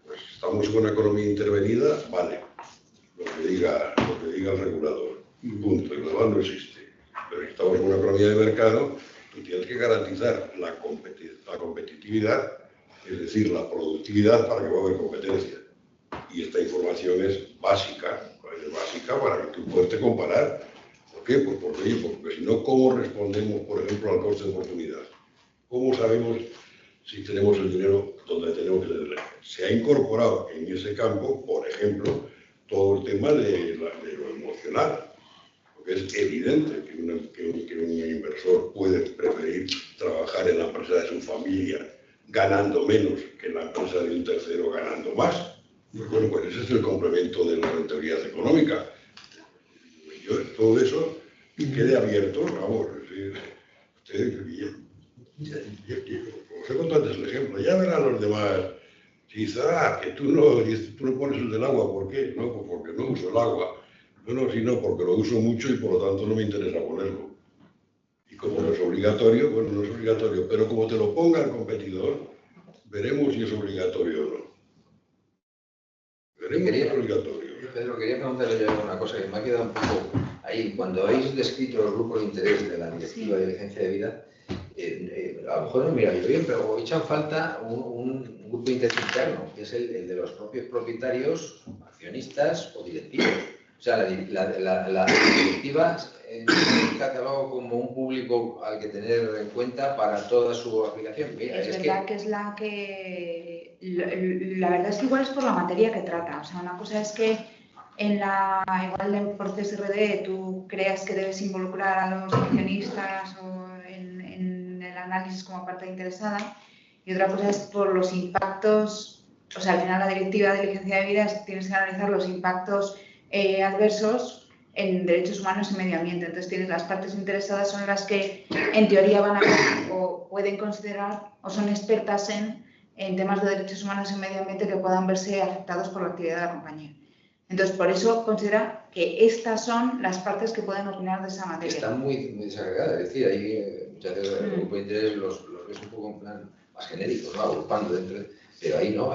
pues estamos en una economía intervenida, vale, lo que diga el regulador. Punto. Y lo demás no existe. Pero si estamos en una economía de mercado, tú tienes que garantizar la competitividad, es decir, la productividad para que va a haber competencia. Y esta información es básica para que tú puedas comparar. ¿Por qué? Pues porque si no, ¿cómo respondemos, por ejemplo, al coste de oportunidad? ¿Cómo sabemos si tenemos el dinero donde tenemos que tenerlo? Se ha incorporado en ese campo, por ejemplo, todo el tema de lo emocional. Porque es evidente que un inversor puede preferir trabajar en la empresa de su familia ganando menos que en la empresa de un tercero ganando más. Bueno, pues ese es el complemento de la rentabilidad económica. Todo eso quede abierto, vamos. Os he contado antes el ejemplo. Ya verán los demás. Si dicen, que tú no pones el del agua, ¿por qué? No, pues porque no uso el agua. No, sino porque lo uso mucho y por lo tanto no me interesa ponerlo. Y como no es obligatorio, bueno, no es obligatorio, pero como te lo ponga el competidor, veremos si es obligatorio o no. Veremos si es obligatorio. Pedro, quería preguntarle yo una cosa que me ha quedado un poco ahí. Cuando habéis descrito los grupos de interés de la Directiva de Diligencia de Vida, a lo mejor no mira yo bien, pero echan falta un grupo de interés interno, que es el de los propios propietarios, accionistas o directivos. O sea, la directiva está catalogado como un público al que tener en cuenta para toda su aplicación. Mira, es verdad que es la que... La verdad es que igual es por la materia que trata. O sea, una cosa es que igual por CSRD tú creas que debes involucrar a los accionistas o en el análisis como parte interesada, y otra cosa es por los impactos. O sea, al final la directiva de diligencia de vida tienes que analizar los impactos adversos en derechos humanos y medio ambiente. Entonces tienes las partes interesadas, son las que en teoría van a ver o pueden considerar o son expertas en temas de derechos humanos y medio ambiente que puedan verse afectados por la actividad de la compañía. Entonces, por eso considera que estas son las partes que pueden opinar de esa materia. Están muy desagregadas, es decir, ahí muchas veces el grupo de interés los ves un poco en plan más genéricos, ¿no? Agrupando dentro, pero ahí no,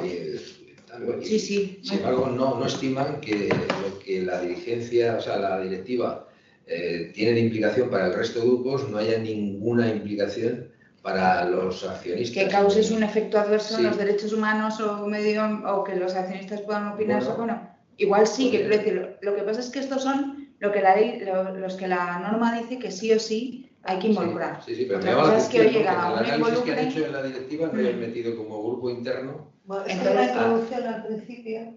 Sí. Sin embargo, no estiman que lo que la dirigencia, o sea, la directiva tiene de implicación para el resto de grupos, no haya ninguna implicación para los accionistas. Que causes un efecto adverso en los derechos humanos o que los accionistas puedan opinar. Bueno, igual sí, que quiero decir, lo que pasa es que estos son los que la norma dice que sí o sí hay que involucrar. Sí, pero la cosa es que hoy llega el análisis que han hecho en la directiva no lo han metido como grupo interno. Bueno, es la introducción al principio,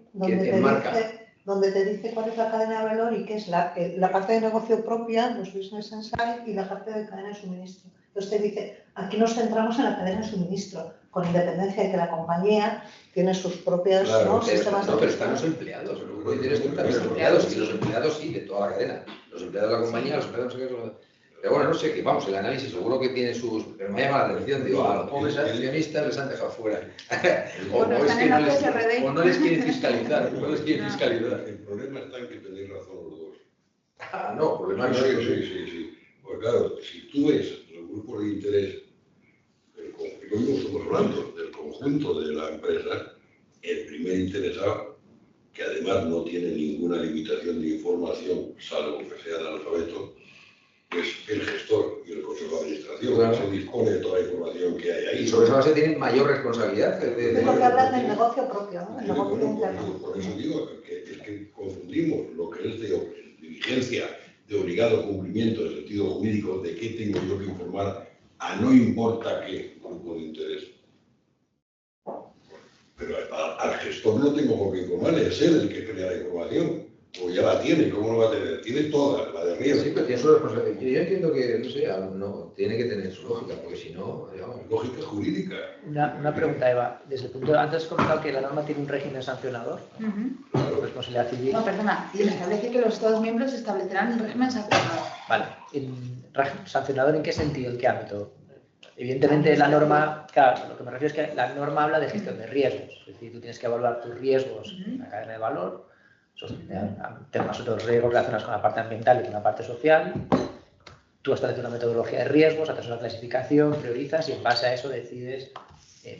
donde te dice cuál es la cadena de valor y qué es la parte de negocio propia, los business insights, y la parte de cadena de suministro. Entonces te dice, aquí nos centramos en la cadena de suministro, con independencia de que la compañía tiene sus propios sistemas de... No, pero están los empleados, el grupo de interés están los empleados, y los empleados sí, de toda la cadena. Los empleados de la compañía, los empleados no sé qué... Pero bueno, no sé, que vamos, el análisis seguro que tiene sus... Pero me llama la atención, digo, a los pobres accionistas les han dejado fuera. o no les quieren fiscalizar, El problema está en que tenéis razón los dos. No, problema no. Sí. Pues claro, si tú ves los grupos de interés, lo mismo estamos hablando, del conjunto de la empresa, el primer interesado, que además no tiene ninguna limitación de información, salvo que sea analfabeto, es el gestor y el consejo de administración, Claro. que se dispone de toda la información que hay ahí. Y sobre esa base tienen mayor responsabilidad. Es lo que hablan del negocio propio, ¿no? El negocio Bueno, interno. por eso digo que es que confundimos lo que es de diligencia, de obligado cumplimiento en sentido jurídico, de qué tengo yo que informar a no importa qué grupo de interés. Pero al gestor no tengo por qué informar, es él el que crea la información. O ya la tiene, ¿cómo no va a tener? Tiene toda, la de arriba. Sí, pero tiene su responsabilidad. Yo entiendo que, no sé, no, tiene que tener su lógica, porque si no, digamos, Lógica jurídica. Una pregunta, Eva. Desde el punto antes has comentado que la norma tiene un régimen sancionador, responsabilidad civil. No, perdona, y establece que los Estados miembros establecerán un régimen sancionador. Vale. ¿Sancionador en qué sentido? ¿En qué ámbito? Evidentemente la norma, claro, lo que me refiero es que la norma habla de gestión de riesgos. Es decir, tú tienes que evaluar tus riesgos en la cadena de valor, temas otros riesgos relacionados con la parte ambiental y con la parte social. Tú estableces una metodología de riesgos, haces una clasificación, priorizas y en base a eso decides,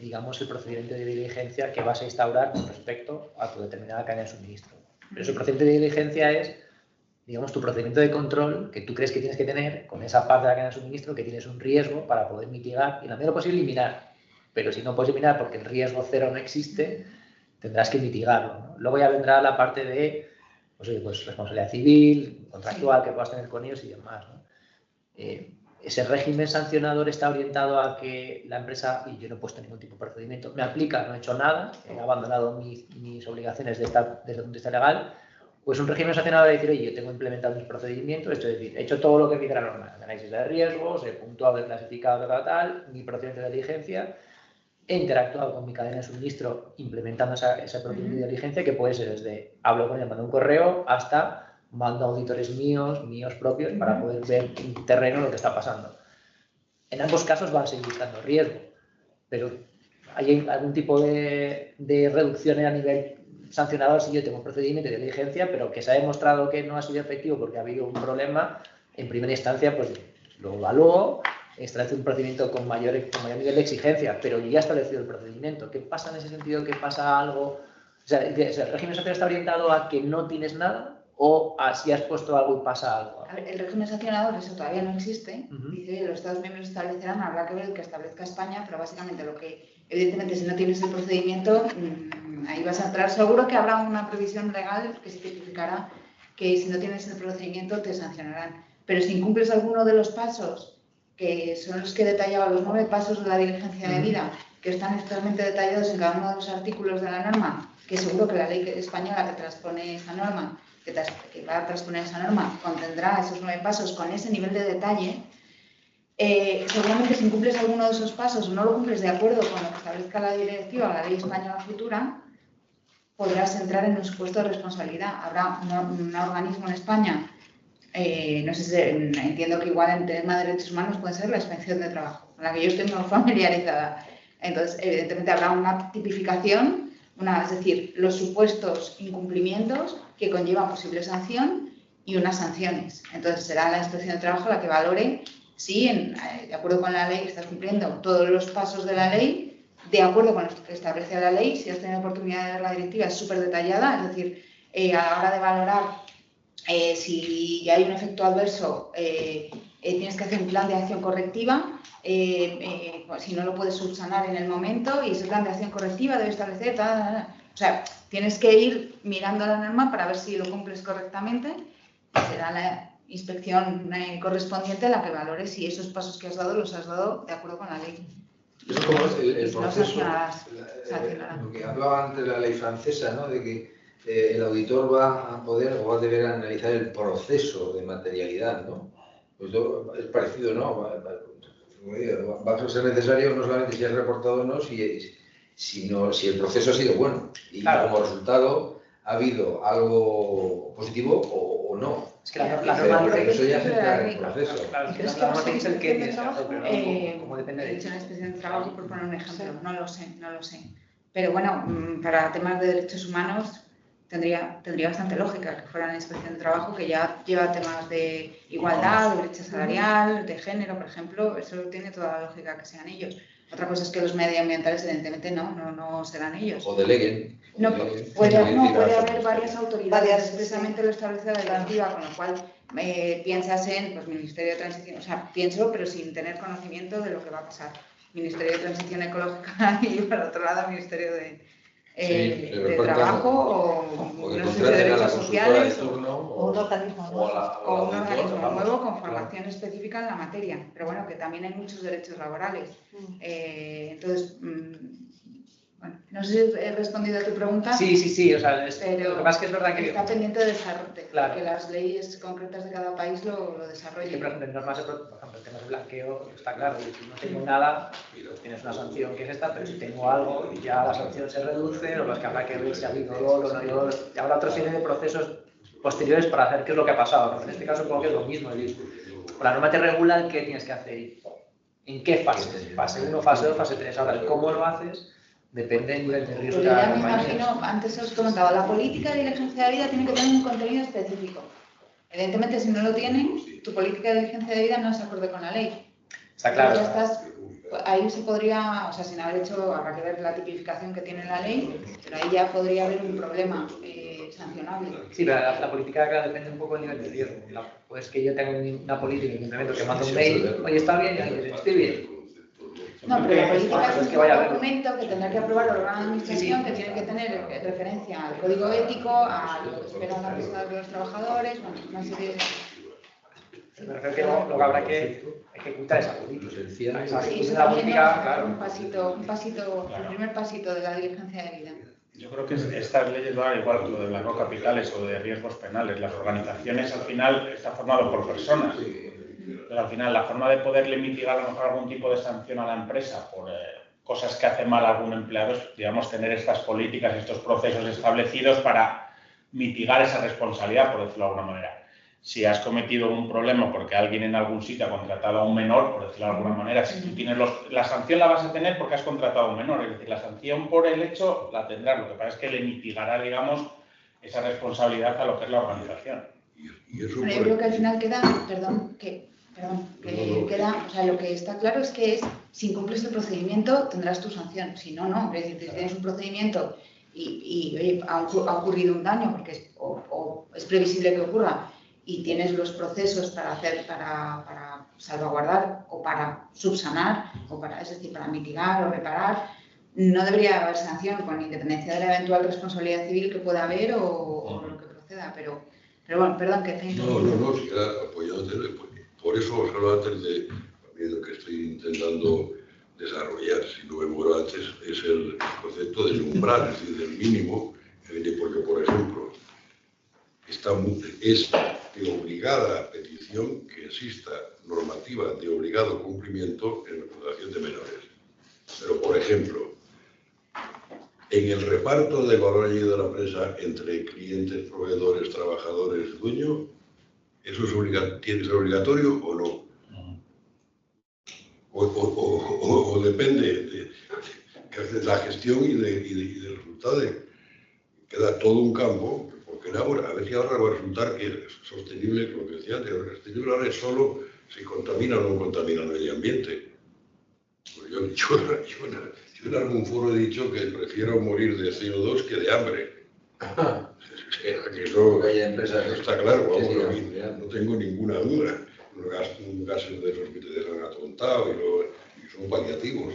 digamos, el procedimiento de diligencia que vas a instaurar con respecto a tu determinada cadena de suministro. Pero ese procedimiento de diligencia es, digamos, tu procedimiento de control que tú crees que tienes que tener con esa parte de la cadena de suministro que tienes un riesgo para poder mitigar y en la medida de lo posible eliminar. Pero si no puedes eliminar porque el riesgo cero no existe, tendrás que mitigarlo, ¿no? Luego ya vendrá la parte de pues, responsabilidad civil, contractual que puedas tener con ellos y demás, ¿no? Ese régimen sancionador está orientado a que la empresa, y yo no he puesto ningún tipo de procedimiento, me aplica, no he hecho nada, he abandonado mis obligaciones desde el punto de vista legal, pues un régimen sancionador de decir, oye, yo tengo implementado mis procedimientos, esto es decir, he hecho todo lo que dice la norma, análisis de riesgos, he puntuado, he clasificado, tal, mi procedimiento de diligencia, he interactuado con mi cadena de suministro implementando ese procedimiento de diligencia que puede ser desde hablo con él, mando un correo, hasta mando auditores míos propios para poder ver en terreno lo que está pasando. En ambos casos van a seguir buscando riesgo, pero ¿hay algún tipo de reducción a nivel sancionador si yo tengo un procedimiento de diligencia, pero que se ha demostrado que no ha sido efectivo porque ha habido un problema? En primera instancia, pues lo evalúo, establece un procedimiento con mayor nivel de exigencia, pero ya ha establecido el procedimiento. ¿Qué pasa en ese sentido? ¿Que pasa algo? O sea, ¿el régimen sancionador está orientado a que no tienes nada o a si has puesto algo y pasa algo? A ver, el régimen sancionador, eso todavía no existe. Dice que los Estados miembros establecerán, habrá que ver el que establezca España, pero básicamente lo que, evidentemente, si no tienes el procedimiento, ahí vas a entrar. Seguro que habrá una previsión legal que especificará que si no tienes el procedimiento te sancionarán. Pero si incumples alguno de los pasos, que son los que detallaba, los 9 pasos de la diligencia debida, que están extremadamente detallados en cada uno de los artículos de la norma, que seguro que la ley española que transpone esa norma, que va a transponer esa norma, contendrá esos 9 pasos con ese nivel de detalle. Seguramente si incumples alguno de esos pasos o no lo cumples de acuerdo con lo que establezca la directiva o la ley española futura, podrás entrar en un supuesto de responsabilidad. Habrá un organismo en España, no sé si entiendo que igual en tema de derechos humanos puede ser la inspección de trabajo, con la que yo estoy muy familiarizada. Entonces, evidentemente habrá una tipificación, es decir, los supuestos incumplimientos que conllevan posible sanción y unas sanciones. Entonces, será la inspección de trabajo la que valore si, de acuerdo con la ley, estás cumpliendo todos los pasos de la ley, de acuerdo con lo que establece la ley. Si has tenido oportunidad de ver la directiva, es súper detallada, es decir, a la hora de valorar si hay un efecto adverso, tienes que hacer un plan de acción correctiva, si no lo puedes subsanar en el momento, y ese plan de acción correctiva debe establecer, o sea, tienes que ir mirando la norma para ver si lo cumples correctamente, y será la inspección correspondiente la que valore si esos pasos que has dado los has dado de acuerdo con la ley. Eso es como el No proceso, sancionarás. lo que hablaba antes de la ley francesa, ¿no? De que el auditor va a poder o va a deber analizar el proceso de materialidad, ¿no? Pues es parecido, ¿no? Va a ser necesario no solamente si es reportado o no, sino si el proceso ha sido bueno y claro, como resultado ha habido algo positivo o no. Es que la norma pero eso ya se entra en el proceso. Claro, es que la norma dice el que tienes que hacer, pero como depende de la inspección de trabajo, por poner un ejemplo, no lo sé. Pero bueno, para temas de derechos humanos tendría bastante lógica que fuera la Inspección de Trabajo, que ya lleva temas de igualdad, de brecha salarial, de género, por ejemplo. Eso tiene toda la lógica que sean ellos. Otra cosa es que los medioambientales, evidentemente, no serán ellos. O deleguen. Puede haber varias autoridades, precisamente lo establece la directiva, con lo cual piensas en pues, Ministerio de Transición, o sea, pienso, pero sin tener conocimiento de lo que va a pasar. Ministerio de Transición Ecológica y, por otro lado, Ministerio de Trabajo o no sé, de Derechos Sociales o un organismo nuevo. O un organismo nuevo con formación específica en la materia. Pero bueno, que también hay muchos derechos laborales. Entonces, bueno, no sé si he respondido a tu pregunta. Sí, o sea, pero lo que pasa es que es verdad que está pendiente de desarrollo, claro, que las leyes concretas de cada país lo desarrollen. Que, por ejemplo, en normas, por ejemplo, el tema de blanqueo está claro, y si no tengo nada, tienes una sanción que es esta, pero si tengo algo, ya la sanción se reduce, o los que habrá que ver si ha habido dolo o no hay dolo, y habrá otra serie de procesos posteriores para hacer qué es lo que ha pasado. En este caso, supongo que es lo mismo, es decir, la norma te regula qué tienes que hacer, en qué fase, fase 1, fase 2, fase 3, ahora, cómo lo haces depende del nivel de riesgo de la compañía. Ya me imagino, antes os comentaba, la política de diligencia de vida tiene que tener un contenido específico. Evidentemente, si no lo tiene, tu política de diligencia de vida no es acorde con la ley. Está claro. Ahí se podría, o sea, sin haber hecho, habrá que ver la tipificación que tiene la ley, pero ahí ya podría haber un problema sancionable. Sí, pero la política acá depende un poco del nivel de riesgo. Pues que yo tenga una política que implemento que mando un mail, oye, está bien, estoy bien. No, pero la política es un documento que tendrá que aprobar el órgano de administración, que tiene que tener referencia al código ético, a lo que esperan las personas de los trabajadores, bueno, una serie de... Me refiero que luego habrá que ejecutar esa política. Sí, eso también es el primer pasito de la diligencia de vida. Yo creo que estas leyes van igual que lo de las no capitales o de riesgos penales. Las organizaciones al final están formadas por personas. Pero al final la forma de poderle mitigar a lo mejor algún tipo de sanción a la empresa por cosas que hace mal algún empleado es, digamos, tener estas políticas, estos procesos establecidos para mitigar esa responsabilidad, por decirlo de alguna manera. Si has cometido un problema porque alguien en algún sitio ha contratado a un menor, por decirlo de alguna manera, si tú tienes la sanción la vas a tener porque has contratado a un menor, es decir, la sanción por el hecho la tendrás, lo que pasa es que le mitigará, digamos, esa responsabilidad a lo que es la organización. Bueno, yo creo que al final queda, o sea, lo que está claro es que si incumples el procedimiento tendrás tu sanción, si no, no. Es decir, si tienes un procedimiento y oye, ha ocurrido un daño porque o es previsible que ocurra y tienes los procesos para salvaguardar o para subsanar, es decir, para mitigar o reparar, no debería haber sanción con independencia de la eventual responsabilidad civil que pueda haber o lo que proceda, pero bueno, perdón, que te No, si era apoyándote, por eso os hablo antes de lo que estoy intentando desarrollar, si no me muero antes, es el concepto del umbral, es decir, del mínimo, porque, por ejemplo, es de obligada petición que exista normativa de obligado cumplimiento en la explotación de menores. Pero, por ejemplo, en el reparto de valor añadido de la empresa entre clientes, proveedores, trabajadores, dueños, ¿eso tiene que ser obligatorio o no? O depende de la gestión y del resultado. Queda todo un campo, porque ahora, a ver si ahora va a resultar que es sostenible, lo que decía antes, sostenible ahora es solo si contamina o no contamina el medio ambiente. Pues yo en algún foro he dicho que prefiero morir de CO2 que de hambre. Que eso está claro, vamos, no tengo ninguna duda. Los gases de esos que te dejan atontado y son paliativos,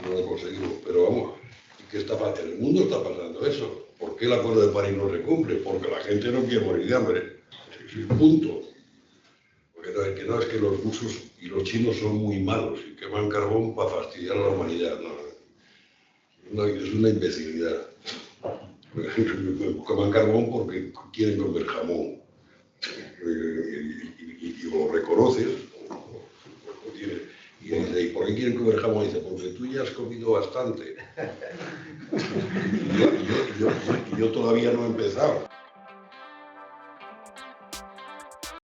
no lo conseguimos. Pero vamos, ¿qué está pasando? En el mundo está pasando eso. ¿Por qué el Acuerdo de París no se cumple? Porque la gente no quiere morir de hambre. Es punto. Porque no es que los rusos y los chinos son muy malos y queman carbón para fastidiar a la humanidad. No, es una imbecilidad. Queman carbón porque quieren comer jamón. Y lo reconoces. Y dice, ¿y por qué quieren comer jamón? Y dice, porque tú ya has comido bastante. Y yo todavía no he empezado.